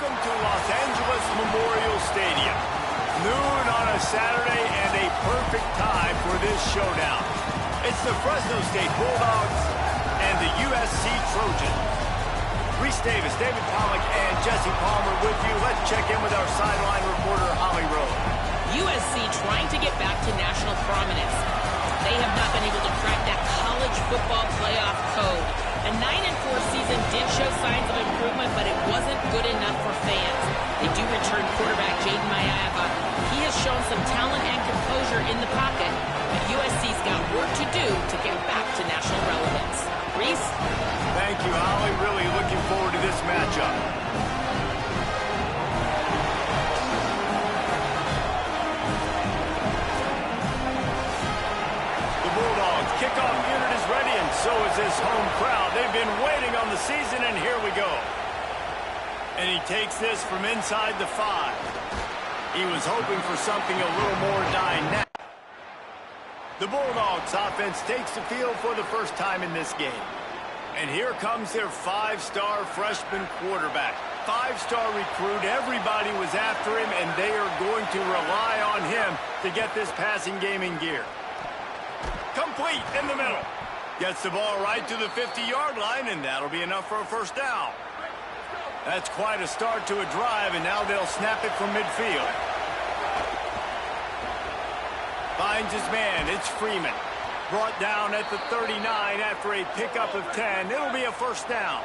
Welcome to Los Angeles Memorial Stadium. Noon on a Saturday and a perfect time for this showdown. It's the Fresno State Bulldogs and the USC Trojans. Reese Davis, David Pollack, and Jesse Palmer with you. Let's check in with our sideline reporter, Holly Rowe. USC trying to get back to national prominence. They have not been able to crack that college football playoff code. A 9-4 season did show signs of improvement, but it wasn't good enough for fans. They do return quarterback Jaden Maiava. He has shown some talent and composure in the pocket, but USC's got work to do to get back to national relevance. Reese? Thank you, Holly. Really looking forward to this matchup. Kickoff unit is ready, and so is this home crowd. They've been waiting on the season, and here we go. And he takes this from inside the 5. He was hoping for something a little more dynamic. The Bulldogs offense takes the field for the first time in this game. And here comes their 5-star freshman quarterback. 5-star recruit. Everybody was after him, and they are going to rely on him to get this passing game in gear. Complete in the middle. Gets the ball right to the 50-yard line, and that'll be enough for a first down. That's quite a start to a drive, and now they'll snap it from midfield. Finds his man. It's Freeman. Brought down at the 39 after a pickup of 10. It'll be a first down.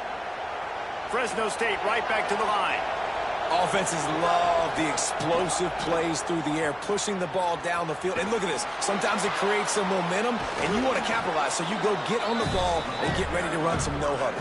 Fresno State right back to the line. Offenses love the explosive plays through the air, pushing the ball down the field. And look at this. Sometimes it creates some momentum, and you want to capitalize. So you go get on the ball and get ready to run some no-huddle.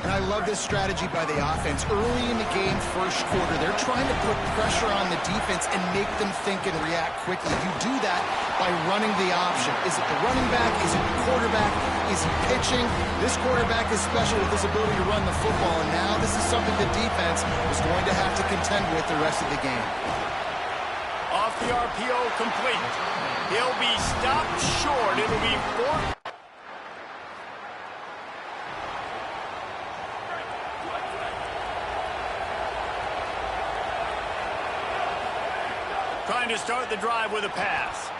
And I love this strategy by the offense. Early in the game, first quarter, they're trying to put pressure on the defense and make them think and react quickly. You do that by running the option. Is it the running back? Is it the quarterback? Is he pitching? This quarterback is special with his ability to run the football, and now this is something the defense is going to have to contend with the rest of the game. Off the RPO, complete. He'll be stopped short. It'll be 4. Trying to start the drive with a pass.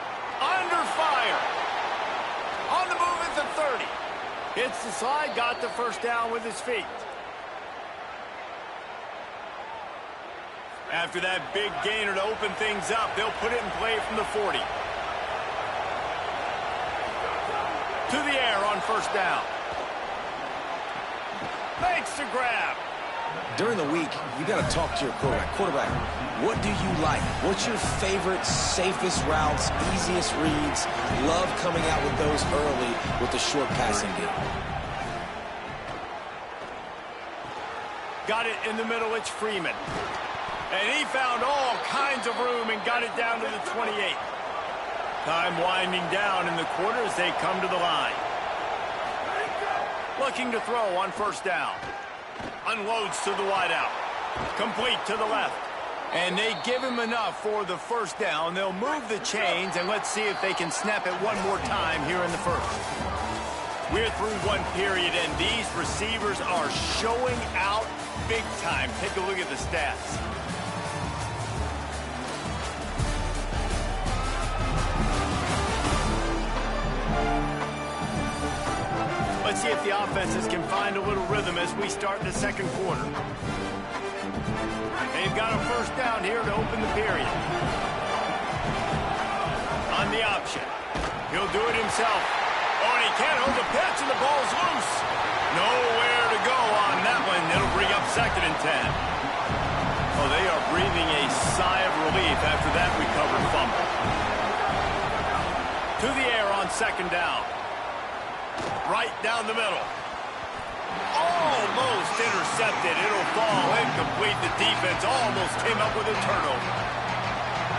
Under fire. On the move at the 30. Hits the slide, got the first down with his feet. After that big gainer to open things up, they'll put it in play from the 40. To the air on first down. Makes the grab. During the week, you got to talk to your quarterback. Quarterback, what do you like? What's your favorite, safest routes, easiest reads? Love coming out with those early with the short passing game. Got it in the middle, it's Freeman. And he found all kinds of room and got it down to the 28. Time winding down in the quarter as they come to the line. Looking to throw on first down. Unloads to the wideout. Complete to the left. And they give him enough for the first down. They'll move the chains, and let's see if they can snap it one more time here in the first. We're through one period, and these receivers are showing out big time. Take a look at the stats. Let's see if the offenses can find a little rhythm as we start the second quarter. They've got a first down here to open the period. On the option. He'll do it himself. Oh, and he can't hold the pitch, and the ball's loose. Nowhere to go on that one. It'll bring up second and 10. Oh, they are breathing a sigh of relief after that recovered fumble. To the air on second down. Right down the middle. Almost intercepted. It'll fall incomplete. The defense almost came up with a turnover.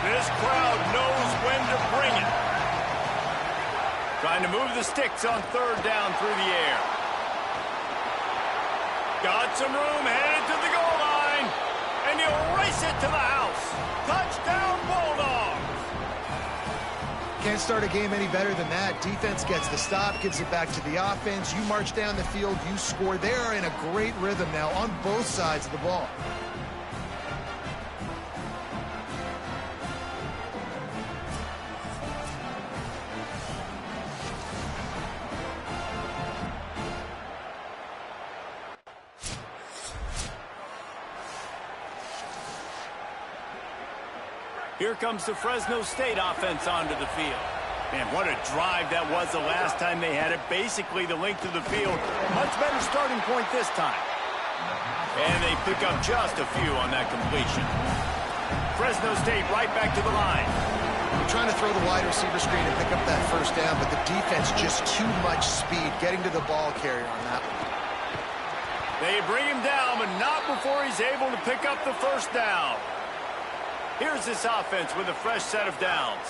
This crowd knows when to bring it. Trying to move the sticks on third down through the air. Got some room, headed to the goal line. And he'll race it to the house. Touchdown, Bulldogs. Can't start a game any better than that. Defense gets the stop, gives it back to the offense. You march down the field, you score. They are in a great rhythm now on both sides of the ball. Here comes the Fresno State offense onto the field. Man, what a drive that was the last time they had it. Basically the length of the field. Much better starting point this time. And they pick up just a few on that completion. Fresno State right back to the line. They're trying to throw the wide receiver screen and pick up that first down, but the defense just too much speed getting to the ball carrier on that one. They bring him down, but not before he's able to pick up the first down. Here's this offense with a fresh set of downs.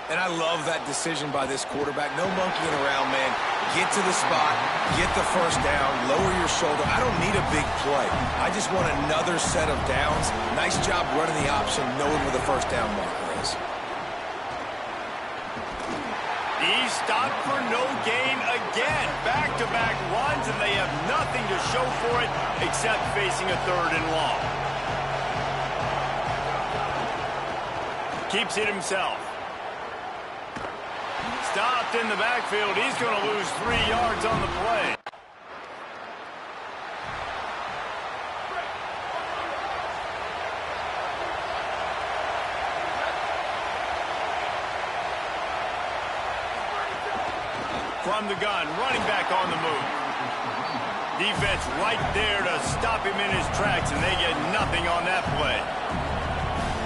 And I love that decision by this quarterback. No monkeying around, man. Get to the spot, get the first down, lower your shoulder. I don't need a big play. I just want another set of downs. Nice job running the option, knowing where the first down marker is. He's stopped for no gain again. Back-to-back runs, and they have nothing to show for it except facing a 3rd and long. Keeps it himself. Stopped in the backfield. He's going to lose 3 yards on the play. From the gun, running back on the move. Defense right there to stop him in his tracks, and they get nothing on that play.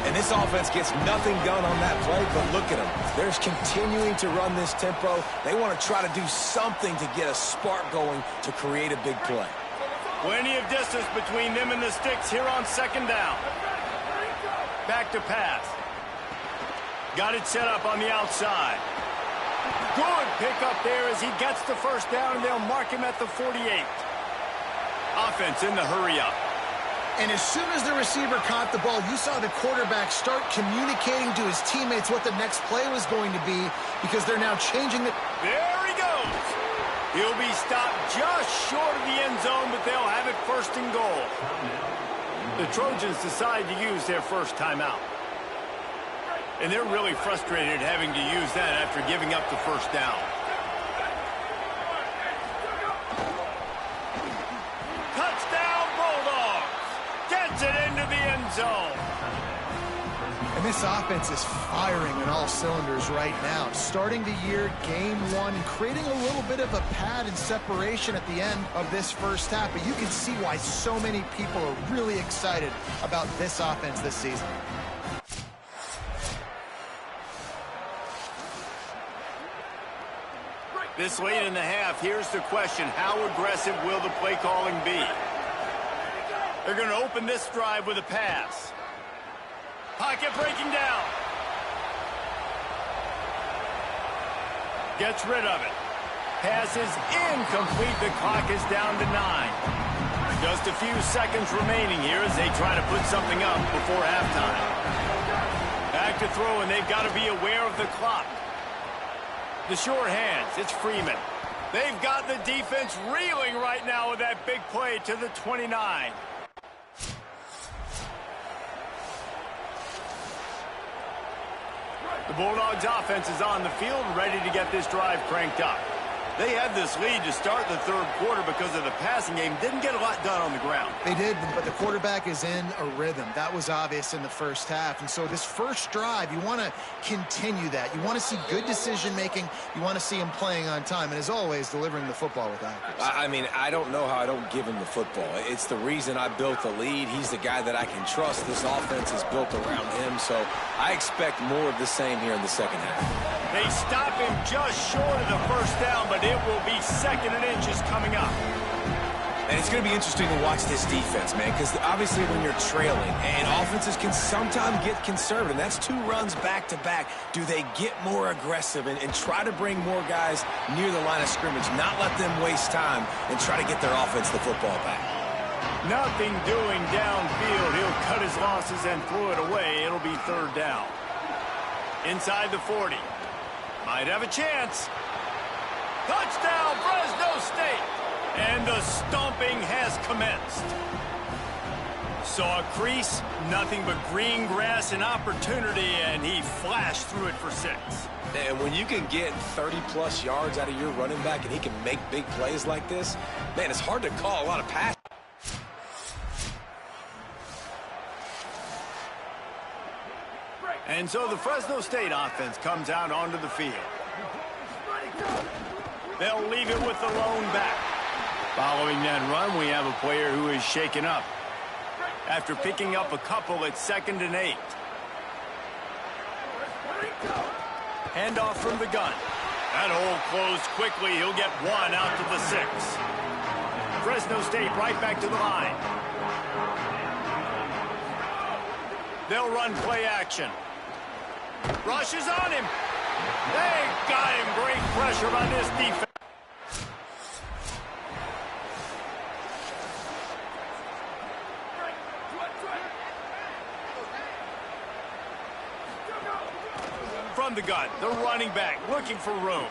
And this offense gets nothing done on that play, but look at them. They're continuing to run this tempo. They want to try to do something to get a spark going to create a big play. Plenty of distance between them and the sticks here on 2nd down. Back to pass. Got it set up on the outside. Good pickup there as he gets the first down, and they'll mark him at the 48. Offense in the hurry-up. And as soon as the receiver caught the ball, you saw the quarterback start communicating to his teammates what the next play was going to be because they're now changing the... There he goes. He'll be stopped just short of the end zone, but they'll have it 1st and goal. The Trojans decide to use their first timeout. And they're really frustrated having to use that after giving up the first down. Touchdown, Bulldogs! Gets it into the end zone. And this offense is firing on all cylinders right now. Starting the year, game 1, and creating a little bit of a pad and separation at the end of this first half. But you can see why so many people are really excited about this offense this season. This late in the half, here's the question. How aggressive will the play calling be? They're going to open this drive with a pass. Pocket breaking down. Gets rid of it. Pass is incomplete. The clock is down to 9. Just a few seconds remaining here as they try to put something up before halftime. Back to throw, and they've got to be aware of the clock. The short hands, it's Freeman. They've got the defense reeling right now with that big play to the 29. The Bulldogs offense is on the field, ready to get this drive cranked up. They had this lead to start the 3rd quarter because of the passing game. Didn't get a lot done on the ground. They did, but the quarterback is in a rhythm. That was obvious in the first half. And so this first drive, you want to continue that. You want to see good decision-making. You want to see him playing on time. And as always, delivering the football with accuracy. I mean, I don't know how I don't give him the football. It's the reason I built the lead. He's the guy that I can trust. This offense is built around him. So I expect more of the same here in the second half. They stop him just short of the first down, but it will be 2nd and inches coming up. And it's going to be interesting to watch this defense, man, because obviously when you're trailing, and offenses can sometimes get conservative, and that's 2 runs back-to-back. Do they get more aggressive and try to bring more guys near the line of scrimmage, not let them waste time, and try to get their offense the football back? Nothing doing downfield. He'll cut his losses and throw it away. It'll be 3rd down. Inside the 40. Might have a chance. Touchdown, Fresno State. And the stomping has commenced. Saw a crease, nothing but green grass and opportunity, and he flashed through it for 6. And when you can get 30-plus yards out of your running back and he can make big plays like this, man, it's hard to call a lot of passes. And so the Fresno State offense comes out onto the field. They'll leave it with the lone back. Following that run, we have a player who is shaken up after picking up a couple at 2nd and 8. Handoff from the gun. That hole closed quickly. He'll get one out to the 6. Fresno State right back to the line. They'll run play action. Rush is on him. They got him. Great pressure by this defense. From the gun, the running back looking for room.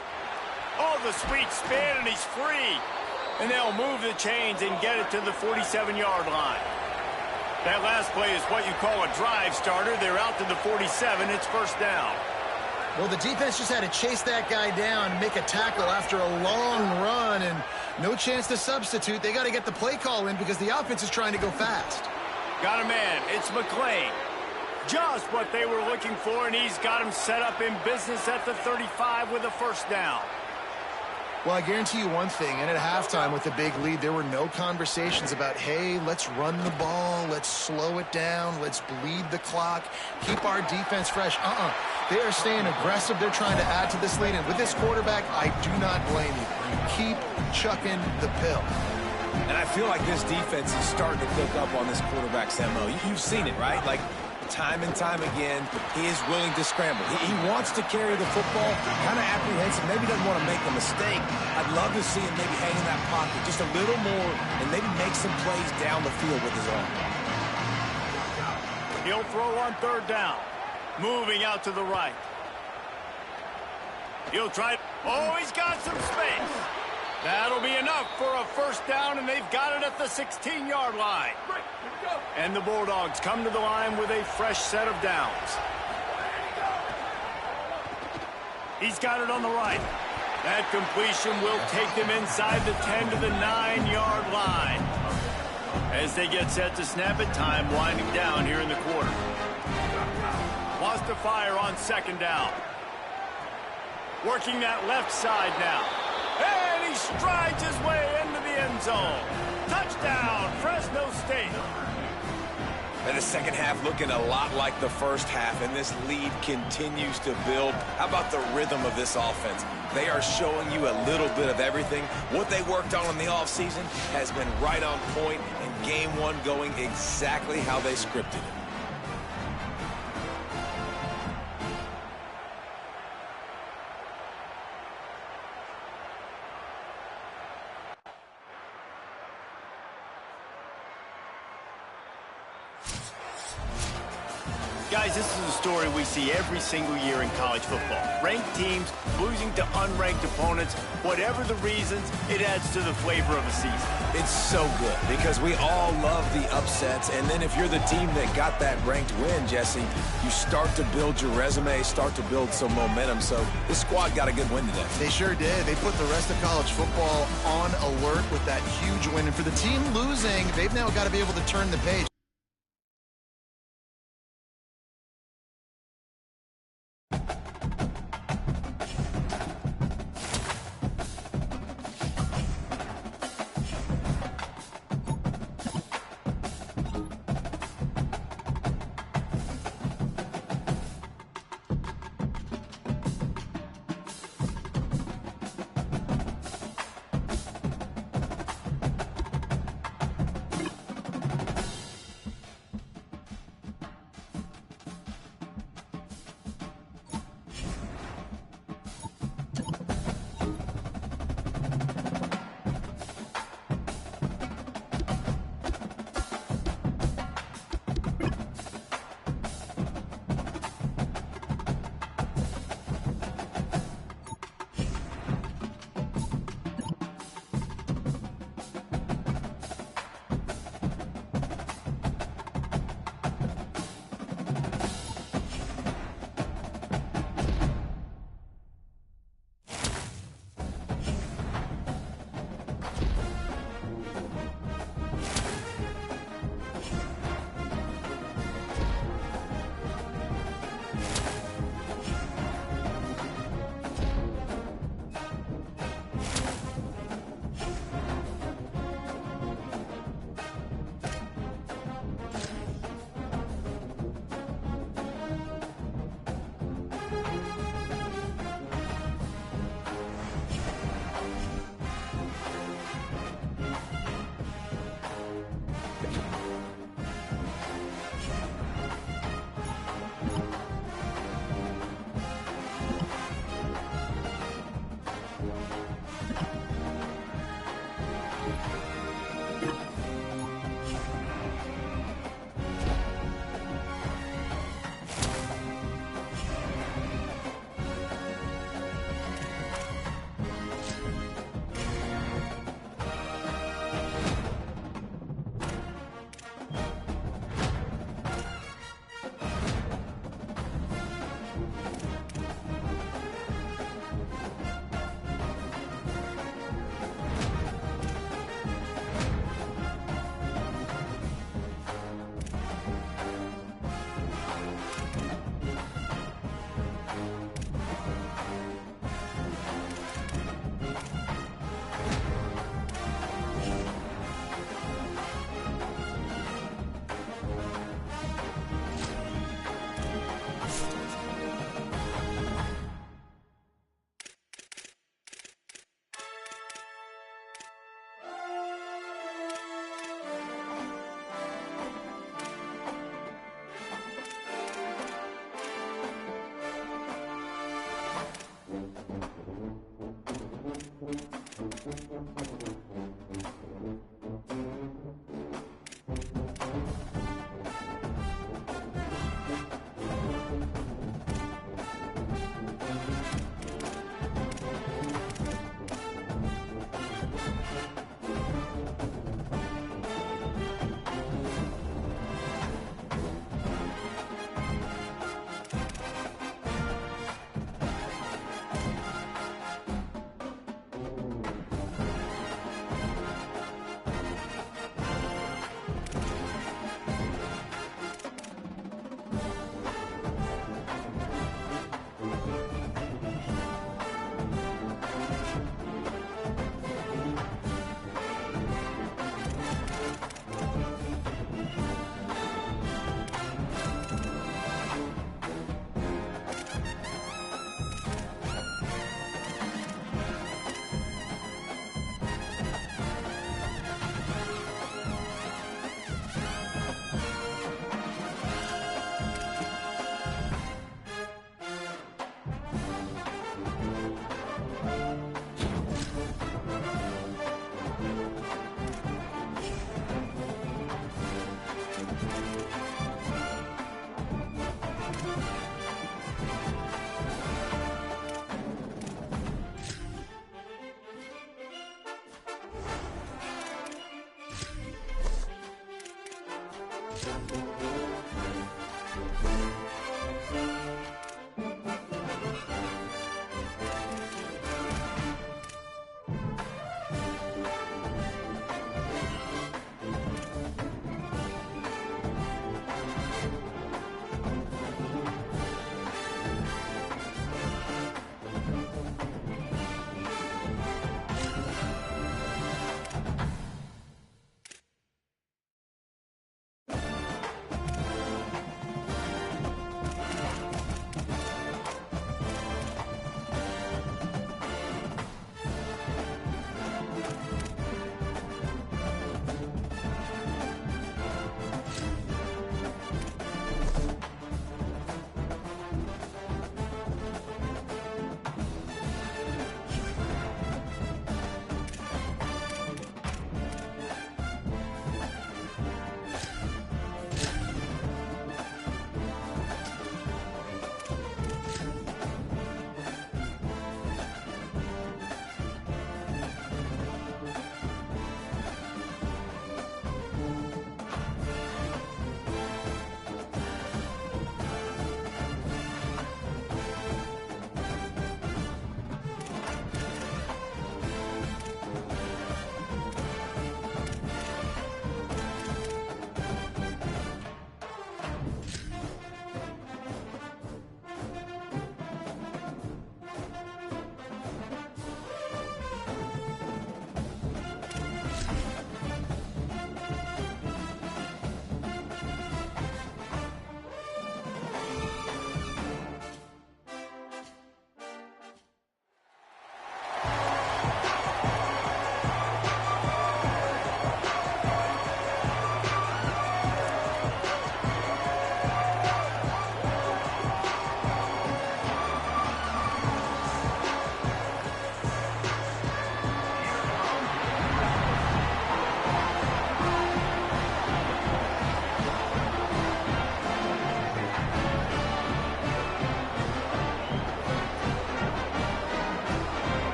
Oh, the sweet spin, and he's free. And they'll move the chains and get it to the 47-yard line. That last play is what you call a drive starter. They're out to the 47. It's first down. Well, the defense just had to chase that guy down and make a tackle after a long run, and no chance to substitute. They got to get the play call in because the offense is trying to go fast. Got a man. It's McClain. Just what they were looking for, and he's got him set up in business at the 35 with a first down. Well, I guarantee you one thing, and at halftime with the big lead, there were no conversations about, hey, let's run the ball, let's slow it down, let's bleed the clock, keep our defense fresh. They are staying aggressive. They're trying to add to this lead, and with this quarterback, I do not blame you. Keep chucking the pill. And I feel like this defense is starting to pick up on this quarterback's MO. You've seen it, right? Like, time and time again, he is willing to scramble. He wants to carry the football, kind of apprehensive, maybe doesn't want to make a mistake. I'd love to see him maybe hang in that pocket just a little more and maybe make some plays down the field with his arm. He'll throw on 3rd down. Moving out to the right. He'll try. Oh, he's got some space. That'll be enough for a first down, and they've got it at the 16-yard line. And the Bulldogs come to the line with a fresh set of downs. He's got it on the right. That completion will take them inside the 10 to the 9-yard line. As they get set to snap it, time winding down here in the quarter. Lost to fire on 2nd down. Working that left side now. And he strides his way into the end zone. Touchdown, Fresno State. And the second half looking a lot like the first half, and this lead continues to build. How about the rhythm of this offense? They are showing you a little bit of everything. What they worked on in the offseason has been right on point, and game one going exactly how they scripted it. Guys, this is a story we see every single year in college football. Ranked teams losing to unranked opponents. Whatever the reasons, it adds to the flavor of a season. It's so good because we all love the upsets, and then if you're the team that got that ranked win, Jesse, you start to build your resume, start to build some momentum. So this squad got a good win today. They sure did. They put the rest of college football on alert with that huge win. And for the team losing, they've now got to be able to turn the page.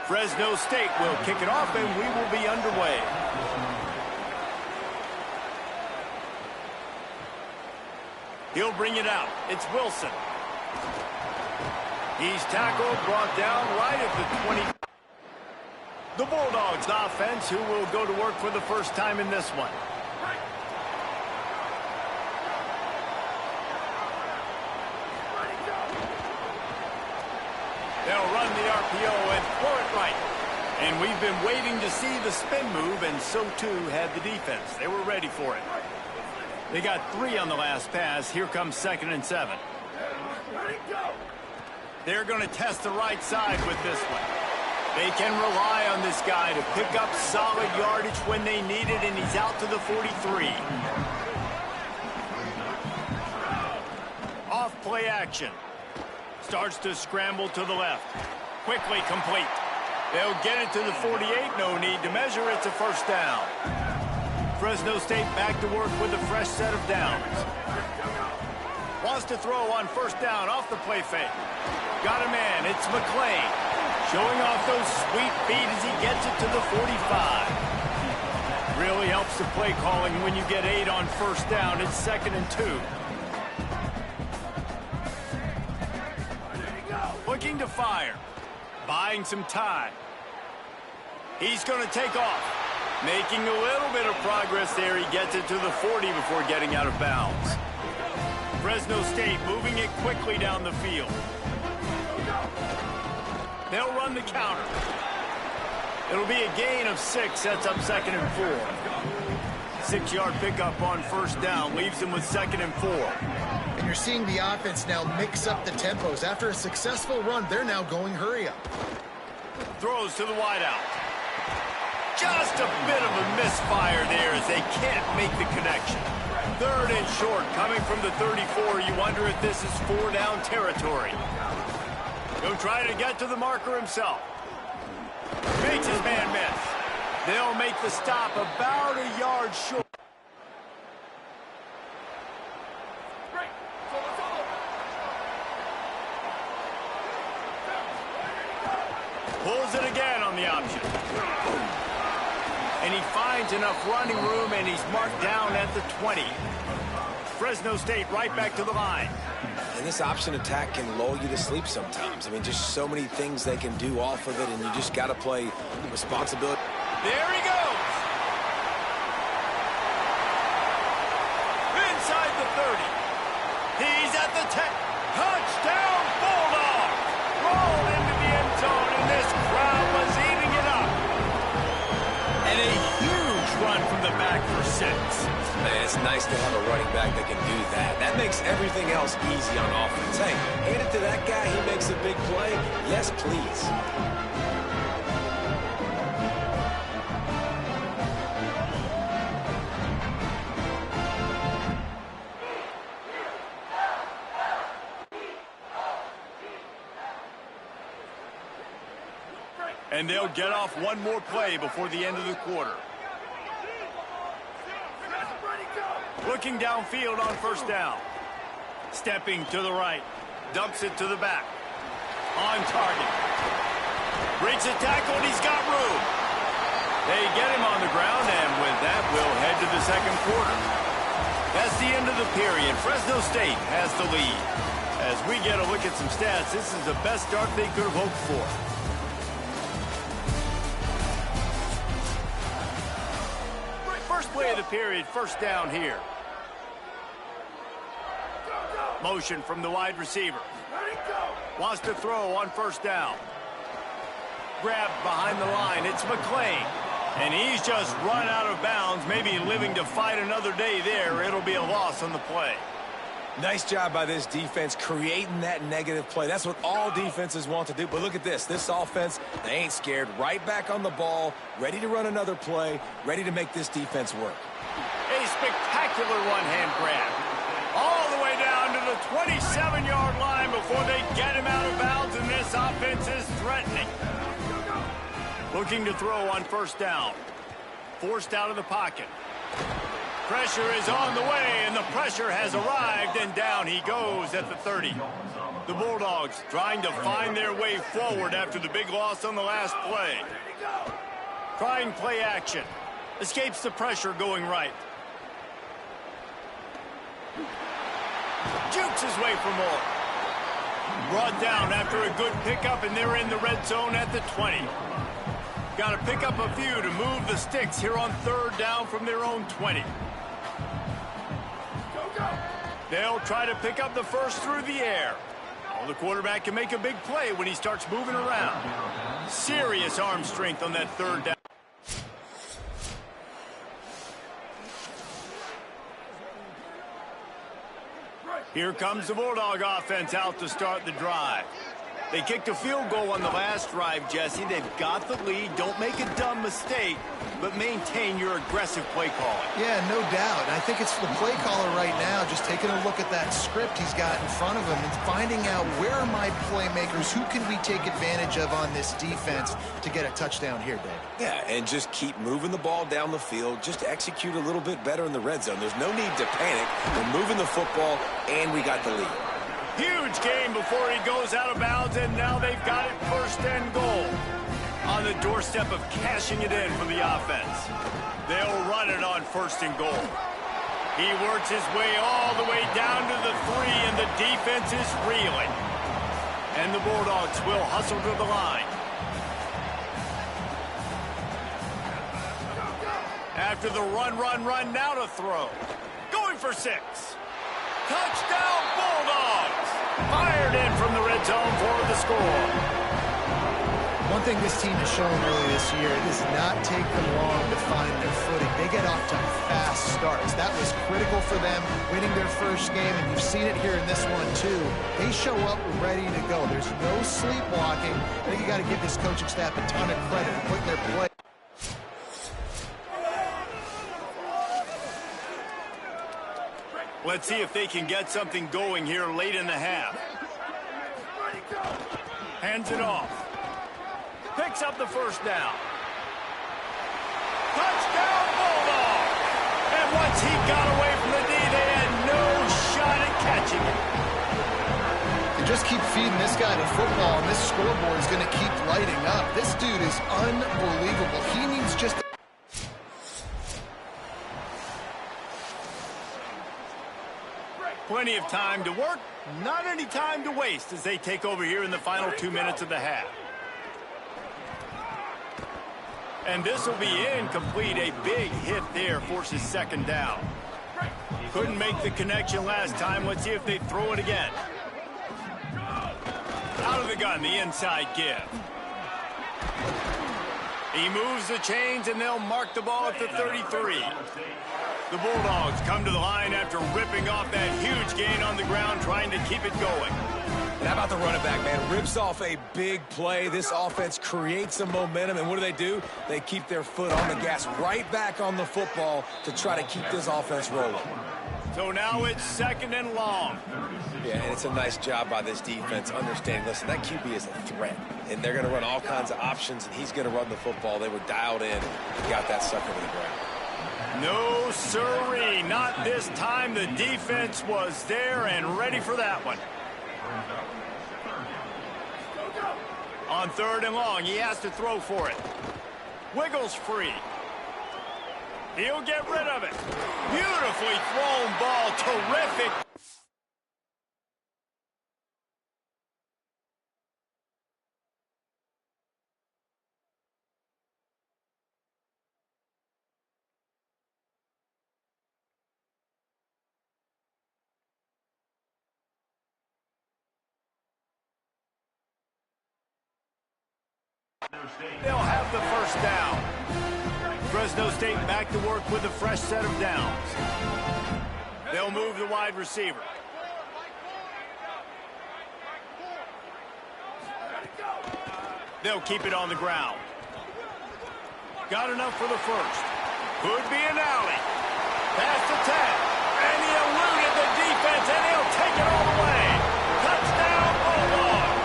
Fresno State will kick it off, and we will be underway. He'll bring it out. It's Wilson. He's tackled, brought down right at the 20. The Bulldogs offense, who will go to work for the first time in this one. They'll run the RPO and throw it right. And we've been waiting to see the spin move, and so too had the defense. They were ready for it. They got 3 on the last pass. Here comes 2nd and 7. They're going to test the right side with this one. They can rely on this guy to pick up solid yardage when they need it, and he's out to the 43. Off play action. Starts to scramble to the left. Quickly complete. They'll get it to the 48. No need to measure. It's a first down. Fresno State back to work with a fresh set of downs. Wants to throw on first down off the play fake. Got a man. It's McClain. Showing off those sweet feet as he gets it to the 45. Really helps the play calling when you get 8 on first down. It's 2nd and 2. Looking to fire. Buying some time. He's going to take off. Making a little bit of progress there. He gets it to the 40 before getting out of bounds. Fresno State moving it quickly down the field. They'll run the counter. It'll be a gain of 6. Sets up 2nd and 4. 6-yard pickup on first down. Leaves them with 2nd and 4. And you're seeing the offense now mix up the tempos. After a successful run, they're now going hurry up. Throws to the wideout. Just a bit of a misfire there as they can't make the connection. 3rd and short coming from the 34. You wonder if this is 4-down territory. He'll try to get to the marker himself. Makes his man miss. They'll make the stop about a yard short. Pulls it again on the option. And he finds enough running room, and he's marked down at the 20. Fresno State right back to the line. And this option attack can lull you to sleep sometimes. I mean, just so many things they can do off of it, and you just got to play responsibility. There he goes. Inside the 30. He's at the 10. Touchdown, Bulldog. Rolled into the end zone, and this crowd was eating it up. And a huge run from the back for 6. Man, it's nice to have a running back that can do that. That makes everything else easy on offense. Hey, hand it to that guy. He makes a big play. Yes, please. And they'll get off one more play before the end of the quarter. Looking downfield on first down. Stepping to the right. Dumps it to the back. On target. Breaks a tackle, and he's got room. They get him on the ground, and with that, we'll head to the second quarter. That's the end of the period. Fresno State has the lead. As we get a look at some stats, this is the best start they could have hoped for. First play of the period, first down here. Motion from the wide receiver. Wants to throw on first down. Grabbed behind the line. It's McClain. And he's just run out of bounds, maybe living to fight another day there. It'll be a loss on the play. Nice job by this defense creating that negative play. That's what all defenses want to do. But look at this. This offense, they ain't scared. Right back on the ball, ready to run another play, ready to make this defense work. A spectacular one-hand grab. All the way down to the 27-yard line before they get him out of bounds, and this offense is threatening. Looking to throw on first down. Forced out of the pocket. Pressure is on the way, and the pressure has arrived, and down he goes at the 30. The Bulldogs trying to find their way forward after the big loss on the last play. Trying play action. Escapes the pressure going right. Jukes his way for more. Brought down after a good pickup, and they're in the red zone at the 20. Got to pick up a few to move the sticks here on third down from their own 20. They'll try to pick up the first through the air. Well, the quarterback can make a big play when he starts moving around. Serious arm strength on that third down. Here comes the Bulldog offense out to start the drive. They kicked a field goal on the last drive, Jesse. They've got the lead. Don't make a dumb mistake, but maintain your aggressive play calling. Yeah, no doubt. I think it's the play caller right now just taking a look at that script he's got in front of him and finding out where are my playmakers, who can we take advantage of on this defense to get a touchdown here, Dave. Yeah, and just keep moving the ball down the field. Just execute a little bit better in the red zone. There's no need to panic. We're moving the football, and we got the lead. Huge game before he goes out of bounds, and now they've got it first and goal. On the doorstep of cashing it in for the offense. They'll run it on first and goal. He works his way all the way down to the 3, and the defense is reeling. And the Bulldogs will hustle to the line. After the run, now to throw. Going for 6. Touchdown, Bulldogs! Fired in from the red zone for the score. One thing this team has shown early this year, it does not take them long to find their footing. They get off to fast starts. That was critical for them winning their first game, and you've seen it here in this one too. They show up ready to go. There's no sleepwalking. I think you got to give this coaching staff a ton of credit for putting their play. Let's see if they can get something going here late in the half. Hands it off. Picks up the first down. Touchdown, Bulldog! And once he got away from the D, they had no shot at catching it. The just keep feeding this guy the football, and this scoreboard is going to keep lighting up. This dude is unbelievable. He needs just... Plenty of time to work, not any time to waste as they take over here in the final 2 minutes of the half. And this will be incomplete. A big hit there forces second down. Couldn't make the connection last time. Let's see if they throw it again. Out of the gun, the inside give. He moves the chains, and they'll mark the ball at the 33. The Bulldogs come to the line after ripping off that huge gain on the ground, trying to keep it going. And how about the running back, man? Rips off a big play. This offense creates some momentum, and what do? They keep their foot on the gas right back on the football to try to keep this offense rolling. So now it's second and long. Yeah, and it's a nice job by this defense understanding, listen, that QB is a threat, and they're going to run all kinds of options, and he's going to run the football. They were dialed in and got that sucker to the ground. No, sirree, not this time. The defense was there and ready for that one. On third and long, he has to throw for it. Wiggles free. He'll get rid of it. Beautifully thrown ball. Terrific. They'll have the first down. Fresno State back to work with a fresh set of downs. They'll move the wide receiver. They'll keep it on the ground. Got enough for the first. Could be an alley. Past the 10. And he eluded the defense, and he'll take it all the way. Touchdown, Bulldogs.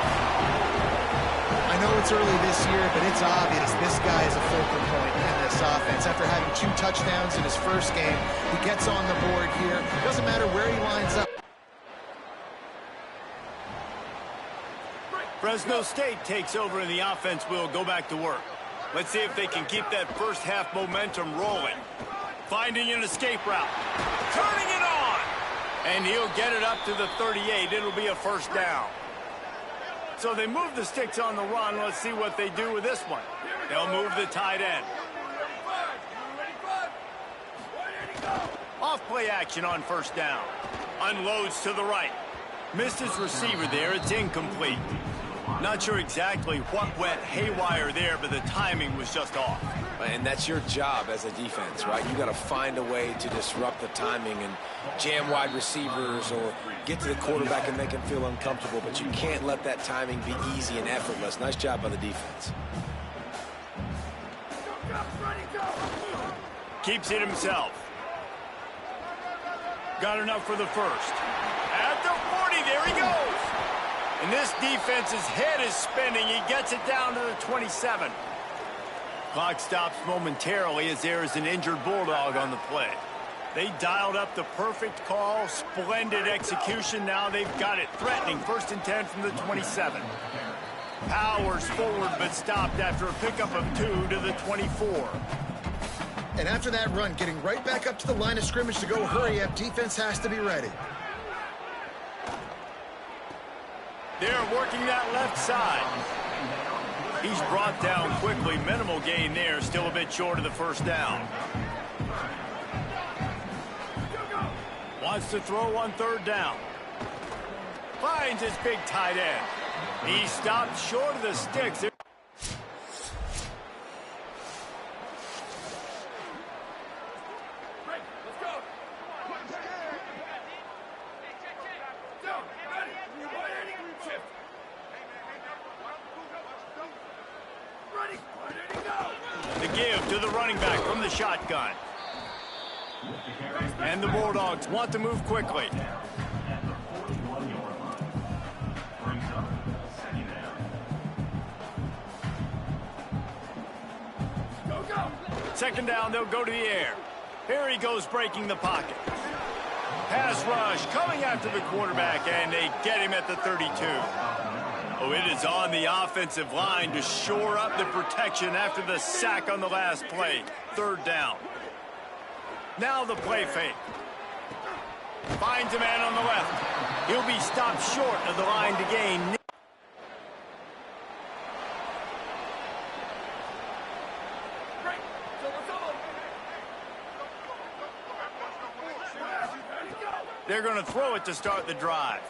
I know it's early this year, but it's obvious this guy is a focal point in this offense. After having 2 touchdowns in his first game, he gets on the board here. Doesn't matter where he lines up. Fresno State takes over, and the offense will go back to work. Let's see if they can keep that first half momentum rolling. Finding an escape route. Turning it on. And he'll get it up to the 38. It'll be a first down. So they move the sticks on the run. Let's see what they do with this one. They'll move the tight end. Off play action on first down. Unloads to the right. Missed his receiver there. It's incomplete. Not sure exactly what went haywire there, but the timing was just off. And that's your job as a defense, right? You got to find a way to disrupt the timing and jam wide receivers or get to the quarterback and make him feel uncomfortable, but you can't let that timing be easy and effortless. Nice job by the defense. Keeps it himself. Got enough for the first. At the 40, there he goes. And this defense's head is spinning. He gets it down to the 27. Clock stops momentarily as there is an injured Bulldog on the play. They dialed up the perfect call. Splendid execution. Now they've got it threatening. 1st and 10 from the 27. Powers forward but stopped after a pickup of 2 to the 24. And after that run, getting right back up to the line of scrimmage to go hurry up, defense has to be ready. They're working that left side. He's brought down quickly. Minimal gain there. Still a bit short of the first down. Wants to throw on 3rd down. Finds his big tight end. He stopped short of the sticks. The give to the running back from the shotgun. And the Bulldogs want to move quickly. Second down, they'll go to the air. Here he goes breaking the pocket. pass rush coming after the quarterback, and they get him at the 32. Oh, it is on the offensive line to shore up the protection after the sack on the last play. Third down. Now the play fake. Finds a man on the left. He'll be stopped short of the line to gain. They're going to throw it to start the drive.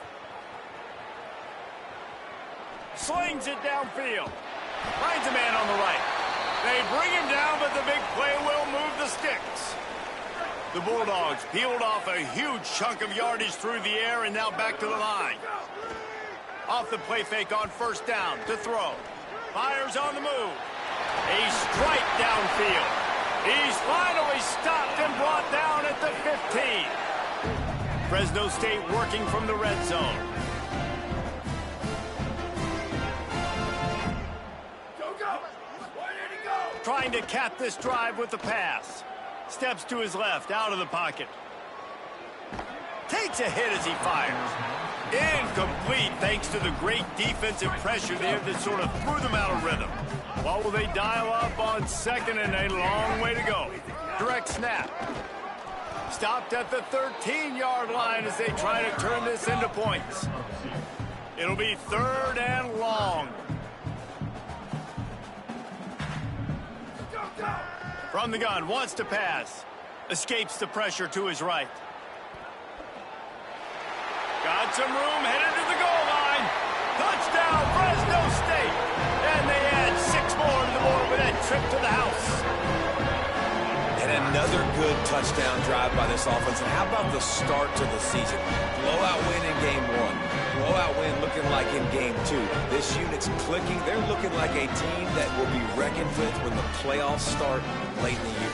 Slings it downfield. Finds a man on the right. They bring him down, but the big play will move the sticks. The Bulldogs peeled off a huge chunk of yardage through the air and now back to the line. Off the play fake on first down to throw. Fires on the move. A strike downfield. He's finally stopped and brought down at the 15. Fresno State working from the red zone. Trying to cap this drive with the pass. Steps to his left, out of the pocket. Takes a hit as he fires. Incomplete thanks to the great defensive pressure there that sort of threw them out of rhythm. What will they dial up on second and a long way to go? Direct snap. Stopped at the 13-yard line as they try to turn this into points. It'll be third and long. From the gun, wants to pass. Escapes the pressure to his right. Got some room, headed to the goal line. Touchdown, Fresno State. And they add 6 more to the board with that trip to the house. And another good touchdown drive by this offense. And how about the start to the season? Blowout win in game 1. Blowout win looking like in game 2. This unit's clicking. They're looking like a team that will be reckoned with when the playoffs start late in the year.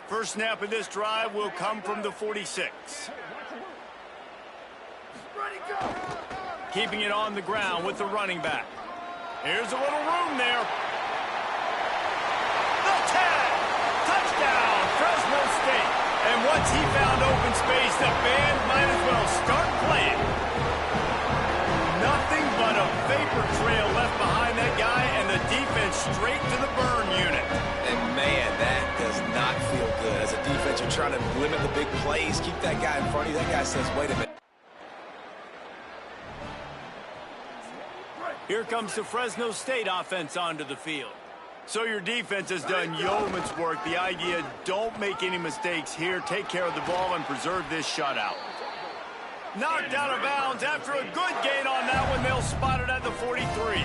First snap of this drive will come from the 46. Keeping it on the ground with the running back. Here's a little room there. The tag! Touchdown, Fresno State. And once he found open space, the band might as well start playing. Nothing but a vapor trail left behind that guy, and the defense straight to the burn unit. And man, that does not feel good. As a defense, you're trying to limit the big plays, keep that guy in front of you. That guy says, wait a minute. Here comes the Fresno State offense onto the field. So your defense has done yeoman's work. The idea, don't make any mistakes here. Take care of the ball and preserve this shutout. Knocked out of bounds after a good gain on that one. They'll spot it at the 43.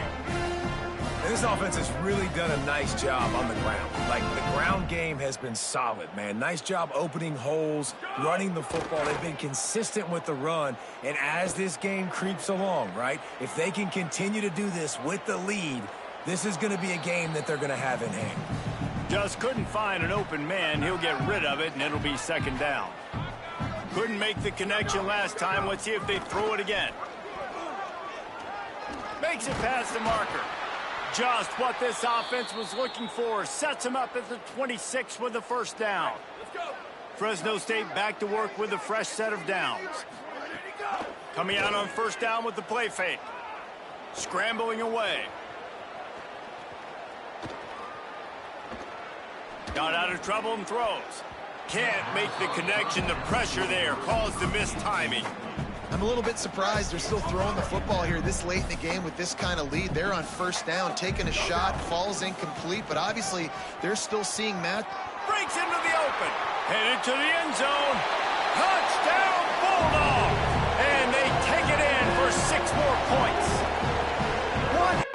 And this offense has really done a nice job on the ground. Like, the ground game has been solid, man. Nice job opening holes, running the football. They've been consistent with the run. And as this game creeps along, right, if they can continue to do this with the lead, this is going to be a game that they're going to have in hand. Just couldn't find an open man. He'll get rid of it, and it'll be second down. Couldn't make the connection last time. Let's see if they throw it again. Makes it past the marker. Just what this offense was looking for. Sets him up at the 26 with the first down. Fresno State back to work with a fresh set of downs. Coming out on first down with the play fake. Scrambling away. Got out of trouble and throws. Can't make the connection. The pressure there caused the mistiming. I'm a little bit surprised they're still throwing the football here this late in the game with this kind of lead. They're on first down, taking a shot, falls incomplete, but obviously they're still seeing Matt. Breaks into the open. Headed to the end zone. Touchdown, Bulldog! And they take it in for 6 more points. What?